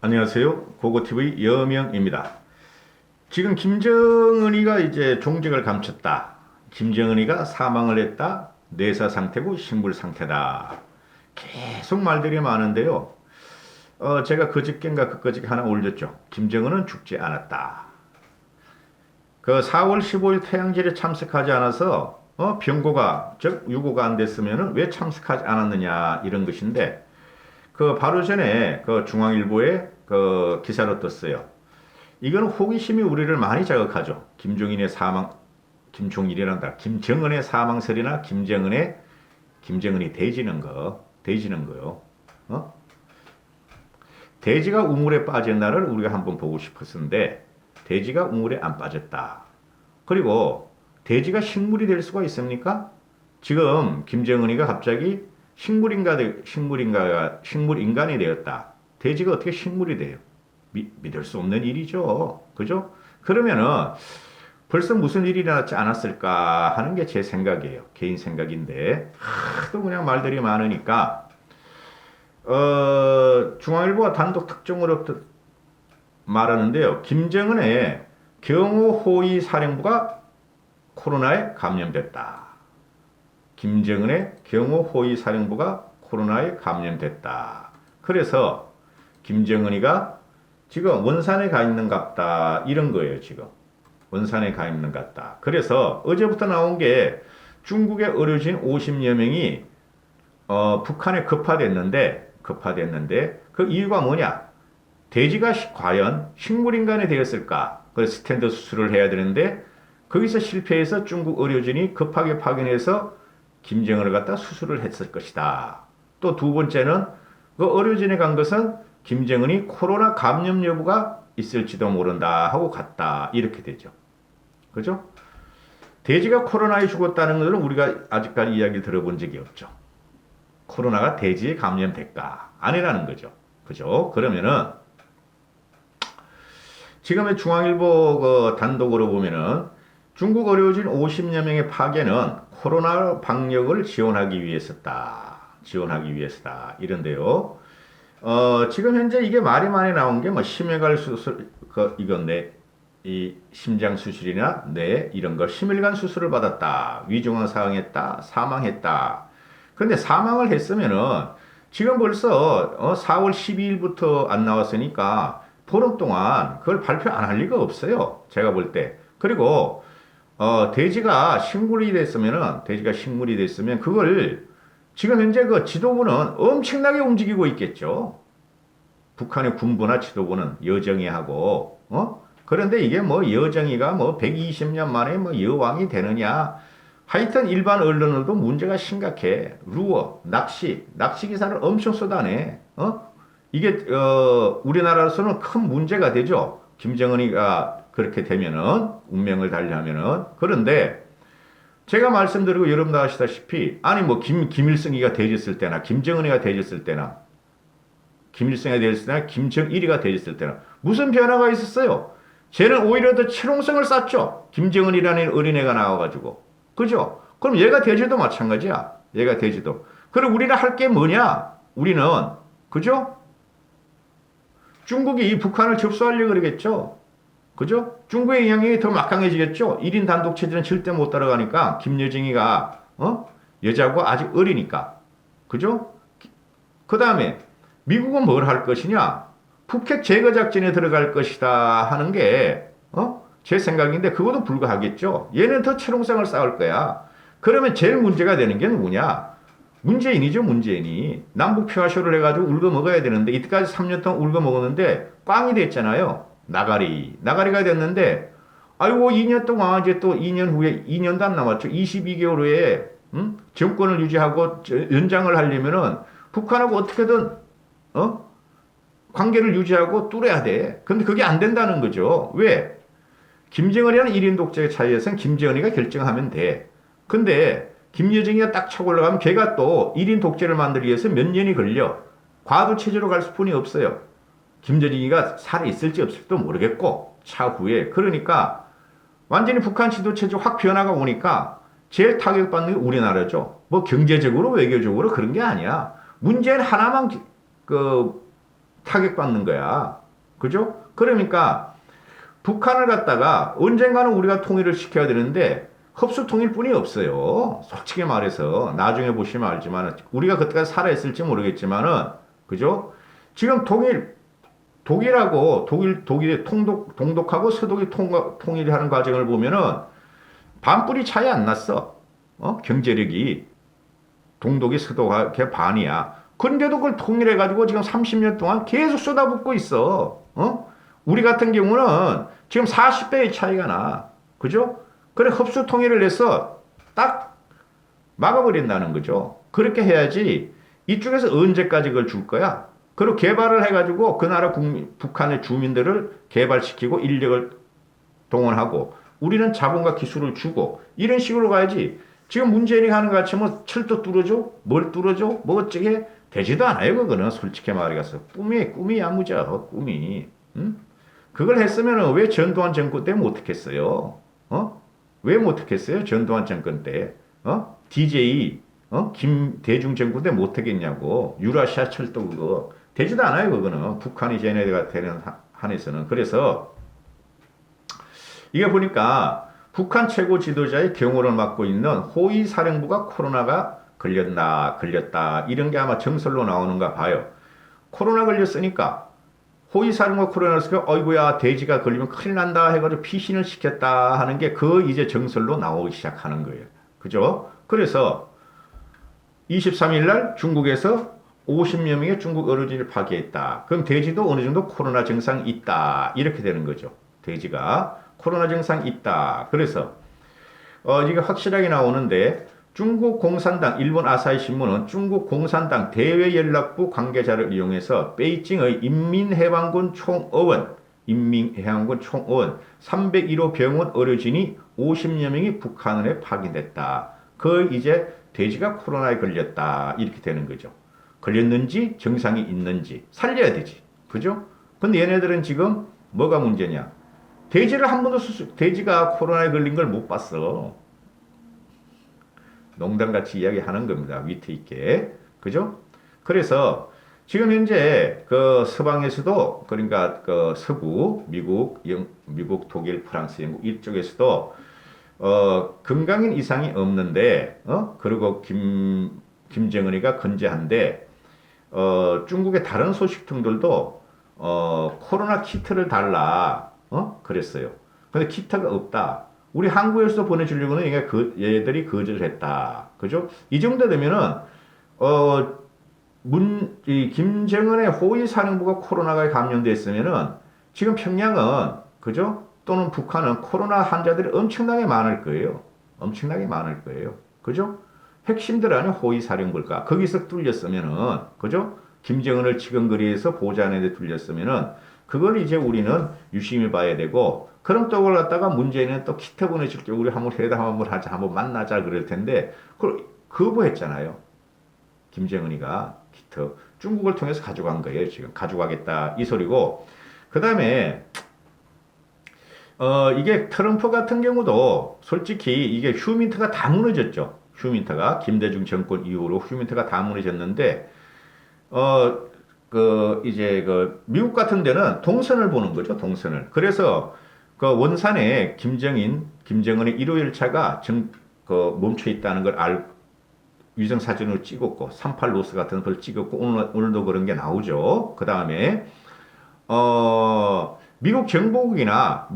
안녕하세요. 고고TV 여명입니다. 지금 김정은이가 이제 종직을 감췄다. 김정은이가 사망을 했다. 뇌사 상태고 식물 상태다. 계속 말들이 많은데요. 제가 그저께인가 그저께 하나 올렸죠. 김정은은 죽지 않았다. 그 4월 15일 태양절에 참석하지 않아서 병고가 즉 유고가 안 됐으면 왜 참석하지 않았느냐 이런 것인데 그 바로 전에 그 중앙일보에 그 기사로 떴어요. 이건 호기심이 우리를 많이 자극하죠. 김종일이란다. 김정은의 사망설이나 김정은이 대지는 거요. 어? 돼지가 우물에 빠진 날을 우리가 한번 보고 싶었는데 돼지가 우물에 안 빠졌다. 그리고 돼지가 식물이 될 수가 있습니까? 지금 김정은이가 갑자기 식물인간이 되었다. 돼지가 어떻게 식물이 돼요? 믿을 수 없는 일이죠. 그죠? 그러면은 벌써 무슨 일이 일어났지 않았을까 하는 게 제 생각이에요. 개인 생각인데 하도 그냥 말들이 많으니까 중앙일보가 단독 특종으로 말하는데요. 김정은의 경호호위 사령부가 코로나에 감염됐다. 김정은의 경호호위 사령부가 코로나에 감염됐다. 그래서 김정은이가 지금 원산에 가 있는 같다. 이런 거예요, 지금. 원산에 가 있는 같다. 그래서 어제부터 나온 게 중국의 의료진 50여 명이 북한에 급파됐는데 그 이유가 뭐냐? 돼지가 과연 식물인간이 되었을까? 그래서 스탠드 수술을 해야 되는데 거기서 실패해서 중국 의료진이 급하게 파견해서 김정은을 갖다 수술을 했을 것이다. 또 두 번째는 그 의료진에 간 것은 김정은이 코로나 감염 여부가 있을지도 모른다 하고 갔다. 이렇게 되죠. 그죠? 돼지가 코로나에 죽었다는 것은 우리가 아직까지 이야기를 들어본 적이 없죠. 코로나가 돼지에 감염될까? 아니라는 거죠. 그죠? 그러면은 지금의 중앙일보 그 단독으로 보면은 중국 의료진 50여 명의 파견은 코로나 방역을 지원하기 위해서다. 이런데요. 지금 현재 이게 말이 많이 나온 게 뭐 심혈관 수술, 이 심장 수술이나 뇌 이런 거 심혈관 수술을 받았다. 위중한 상황했다. 사망했다. 근데 사망을 했으면은 지금 벌써 4월 12일부터 안 나왔으니까 보름 동안 그걸 발표 안 할 리가 없어요. 제가 볼 때. 그리고 돼지가 식물이 됐으면 그걸 지금 현재 그 지도부는 엄청나게 움직이고 있겠죠. 북한의 군부나 지도부는 여정이하고 그런데 이게 뭐 여정이가 뭐 120년 만에 뭐 여왕이 되느냐. 하여튼 일반 언론으로도 문제가 심각해. 루어, 낚시 기사를 엄청 쏟아내. 이게 우리나라로서는 큰 문제가 되죠. 김정은이가 그렇게 되면은 운명을 달리하면은 그런데 제가 말씀드리고 여러분도 아시다시피 아니 뭐 김일성이가 되졌을 때나 김정은이가 되졌을 때나 김정일이가 되졌을 때나 무슨 변화가 있었어요? 쟤는 오히려 더 실용성을 쌓죠. 김정은이라는 어린애가 나와가지고 그죠? 그럼 얘가 돼지도 마찬가지야. 얘가 돼지도. 그럼 우리는 할 게 뭐냐? 우리는 그죠? 중국이 이 북한을 접수하려고 그러겠죠. 그죠? 중국의 영향력이 더 막강해지겠죠. 1인 단독 체제는 절대 못 따라가니까 김여정이가 여자고 아직 어리니까. 그죠? 그 다음에 미국은 뭘 할 것이냐? 북핵 제거 작전에 들어갈 것이다 하는 게 제 생각인데 그것도 불가하겠죠. 얘는 더 철옹성을 쌓을 거야. 그러면 제일 문제가 되는 게 누구냐? 문재인이죠, 문재인이. 남북 평화쇼를 해가지고 울고 먹어야 되는데, 이때까지 3년 동안 울고 먹었는데, 꽝이 됐잖아요. 나가리가 됐는데, 아이고, 2년 동안, 이제 또 2년 후에, 2년도 안 남았죠. 22개월 후에, 정권을 유지하고 연장을 하려면은, 북한하고 어떻게든, 관계를 유지하고 뚫어야 돼. 근데 그게 안 된다는 거죠. 왜? 김정은이라는 1인 독재의 차이에서는 김정은이가 결정하면 돼. 근데, 김여정이가 딱 차고 올라가면 걔가 또 1인 독재를 만들기 위해서 몇 년이 걸려. 과도체제로 갈 수뿐이 없어요. 김여정이가 살아있을지 없을지도 모르겠고 차후에. 그러니까 완전히 북한 지도체제 확 변화가 오니까 제일 타격받는 게 우리나라죠. 뭐 경제적으로 외교적으로 그런 게 아니야. 문제는 하나만 타격받는 거야. 그죠? 그러니까 북한을 갖다가 언젠가는 우리가 통일을 시켜야 되는데 흡수 통일뿐이 없어요. 솔직히 말해서 나중에 보시면 알지만 우리가 그때까지 살아있을지 모르겠지만은 그죠? 지금 독일하고 독일의 동독하고 서독이 통일하는 과정을 보면은 반뿌리 차이 안 났어. 경제력이 동독이 서독의 반이야. 근데도 그걸 통일해가지고 지금 30년 동안 계속 쏟아붓고 있어. 우리 같은 경우는 지금 40배의 차이가 나. 그죠? 그래, 흡수 통일을 해서 딱 막아버린다는 거죠. 그렇게 해야지 이쪽에서 언제까지 그걸 줄 거야? 그리고 개발을 해가지고 그 나라 북한의 주민들을 개발시키고 인력을 동원하고 우리는 자본과 기술을 주고 이런 식으로 가야지. 지금 문재인이 하는 것 같이 뭐 철도 뚫어줘? 뭘 뚫어줘? 뭐 어쩌게? 되지도 않아요, 그거는. 솔직히 말해서. 꿈이 야무져, 꿈이. 응? 그걸 했으면 왜 전두환 정권 때 못했겠어요? 왜 못했겠어요? 전두환 정권 때. DJ, 김대중 정권 때 못하겠냐고. 유라시아 철도 그거. 되지도 않아요, 그거는. 북한이 쟤네가 되는 한에서는. 그래서, 이게 보니까, 북한 최고 지도자의 경호를 맡고 있는 호위 사령부가 코로나가 걸렸다. 이런 게 아마 정설로 나오는가 봐요. 코로나 걸렸으니까, 호위 사령부가 코로나를 쓰니까, 어이구야, 돼지가 걸리면 큰일 난다 해가지고 피신을 시켰다 하는 게 그 이제 정설로 나오기 시작하는 거예요. 그죠? 그래서, 23일 날 중국에서 50여 명의 중국 어르신을 파괴했다. 그럼 돼지도 어느 정도 코로나 증상이 있다. 이렇게 되는 거죠. 돼지가 코로나 증상이 있다. 그래서 이게 확실하게 나오는데 중국 공산당 일본 아사히 신문은 중국 공산당 대외연락부 관계자를 이용해서 베이징의 인민해방군 총의원 301호 병원 어르신이 50여 명이 북한에 파견됐다. 그 이제 돼지가 코로나에 걸렸다. 이렇게 되는 거죠. 걸렸는지 증상이 있는지 살려야 되지. 그죠? 근데 얘네들은 지금 뭐가 문제냐? 돼지를 한 번도 돼지가 코로나에 걸린 걸 못 봤어. 농담같이 이야기하는 겁니다. 위트 있게. 그죠? 그래서 지금 현재 그 서방에서도 그러니까 그 서구 미국, 독일, 프랑스, 영국 이쪽에서도 건강인 이상이 없는데 그리고 김정은이가 건재한데 중국의 다른 소식통들도 코로나 키트를 달라 그랬어요. 근데 키트가 없다. 우리 한국에서 보내주려고는 얘들이 거절했다. 그죠? 이 정도 되면은 김정은의 호위 사령부가 코로나가 감염됐으면은 지금 평양은 그죠? 또는 북한은 코로나 환자들이 엄청나게 많을 거예요. 엄청나게 많을 거예요. 그죠? 핵심들 아니면 호위 사령부일까? 거기서 뚫렸으면은 그죠? 김정은을 지근거리에서 보좌하는 데 뚫렸으면은 그걸 이제 우리는 유심히 봐야 되고 그럼 또 그걸 갖다가 문재인은 또 키트 보내줄게. 우리 한번 회담 한번 하자. 한번 만나자. 그럴 텐데 그걸 거부했잖아요. 김정은이가 키트. 중국을 통해서 가져간 거예요. 지금 가져가겠다. 이 소리고 그 다음에 이게 트럼프 같은 경우도 솔직히 이게 휴민트가 다 무너졌죠. 휴민트가 김대중 정권 이후로 휴민트가 다 무너졌는데 이제 미국 같은 데는 동선을 보는 거죠. 동선을. 그래서 그 원산에 김정은의 1호 열차가 멈춰 있다는 걸 위성 사진으로 찍었고 38 로스 같은 걸 찍었고 오늘도 그런 게 나오죠. 그 다음에 미국 정보국이나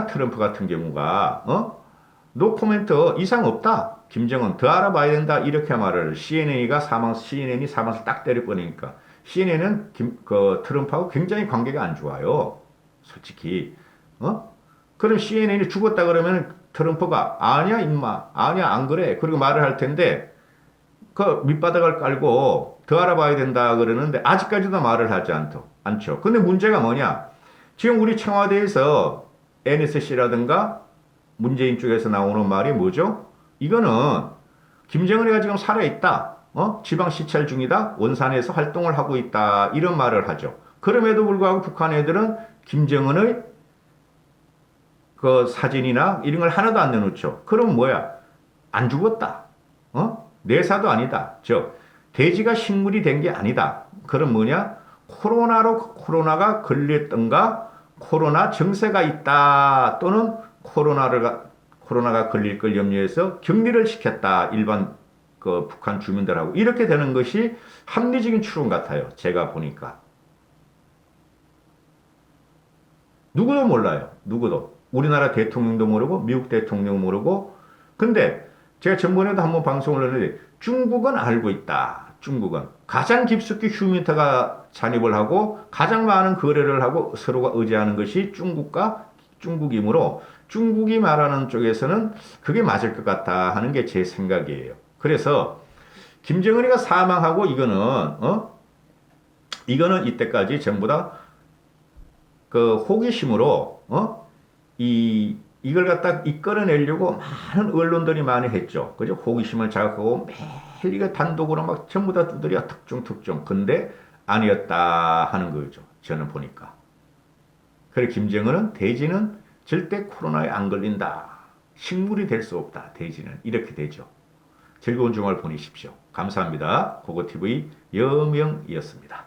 트럼프 같은 경우가 노코멘트 이상 없다. 김정은 더 알아봐야 된다. 이렇게 말을 CNN이 사망을 딱 때려버리니까 CNN은 트럼프하고 굉장히 관계가 안 좋아요. 솔직히 그럼 CNN이 죽었다 그러면 트럼프가 아니야 임마 아니야 안 그래 그리고 말을 할 텐데 그 밑바닥을 깔고 더 알아봐야 된다 그러는데 아직까지도 말을 하지 않죠. 근데 문제가 뭐냐? 지금 우리 청와대에서 NSC라든가 문재인 쪽에서 나오는 말이 뭐죠? 이거는 김정은이가 지금 살아있다. 지방 시찰 중이다. 원산에서 활동을 하고 있다. 이런 말을 하죠. 그럼에도 불구하고 북한 애들은 김정은의 그 사진이나 이런 걸 하나도 안 내놓죠. 그럼 뭐야? 안 죽었다. 내사도 아니다. 즉 돼지가 식물이 된 게 아니다. 그럼 뭐냐? 코로나가 걸렸던가 코로나 증세가 있다 또는 코로나가 걸릴 걸 염려해서 격리를 시켰다. 일반 그 북한 주민들하고 이렇게 되는 것이 합리적인 추론 같아요. 제가 보니까. 누구도 몰라요. 누구도. 우리나라 대통령도 모르고 미국 대통령 모르고. 근데 제가 전번에도 한번 방송을 했는데 중국은 알고 있다. 중국은 가장 깊숙이 휴민트가 잔입을 하고 가장 많은 거래를 하고 서로가 의지하는 것이 중국이므로 중국이 말하는 쪽에서는 그게 맞을 것 같다 하는 게 제 생각이에요. 그래서 김정은이가 사망하고 이거는 이때까지 전부 다 그 호기심으로 이걸 갖다 이끌어내려고 많은 언론들이 많이 했죠. 그죠? 호기심을 자극하고 매일 이게 단독으로 막 전부 다 두드려 특종. 근데 아니었다 하는 거죠. 저는 보니까. 그래 김정은은 대지는 절대 코로나에 안 걸린다. 식물이 될 수 없다. 대지는 이렇게 되죠. 즐거운 주말 보내십시오. 감사합니다. 고고TV 여명이었습니다.